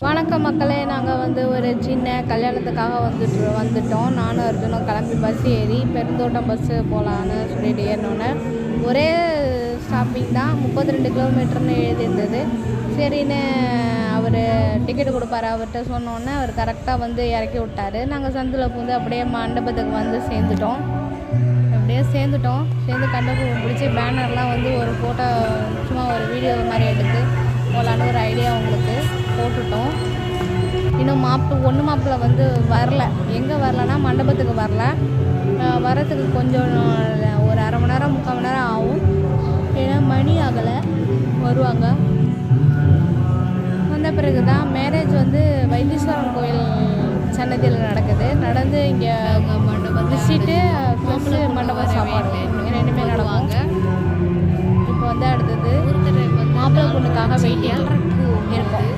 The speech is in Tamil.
வணக்கம் மக்களே, நாங்கள் வந்து ஒரு சின்ன கல்யாணத்துக்காக வந்துட்டோம். நானும் அர்ஜுனும் கிளம்பி பஸ் ஏறி பெருந்தோட்டம் பஸ்ஸு போகலான்னு சொல்லிட்டு ஏறினோன்னே ஒரே ஸ்டாப்பிங் தான், 32 கிலோமீட்டர்னு எழுதியிருந்தது. சரின்னு அவர் டிக்கெட்டு கொடுப்பாரு, அவர்கிட்ட சொன்னோன்னே அவர் கரெக்டாக வந்து இறக்கி விட்டார். நாங்கள் சந்தில் பூந்து அப்படியே மண்டபத்துக்கு வந்து சேர்ந்துட்டோம். சேர்ந்து கண்டக்டர் பிடிச்சி பேனர்லாம் வந்து ஒரு ஃபோட்டோ சும்மா ஒரு வீடியோ மாதிரி எடுத்து போகலான்னு ஒரு ஐடியா உங்களுக்கு போட்டுட்டோம். இன்னும் மாப்பிள்ளை வந்து வரல. எங்கே வரலன்னா மண்டபத்துக்கு வரல. வரத்துக்கு கொஞ்சம் ஒரு அரை மணி நேரம் 3/4 மணி நேரம் ஆகும். ஏன்னா மணி ஆகலை, வருவாங்க. வந்த பிறகு தான் மேரேஜ் வந்து வைத்தீஸ்வரன் கோயில் சன்னதியில் நடந்து இங்கே விசிட்டு ப்ளஸ் மண்டபம் சாப்பாடு ரெண்டுமே நடவாங்க. இப்போ வந்து அடுத்தது மாப்பிள்ளை பொண்ணுக்காக வெயிட்டிங் இருக்கும்.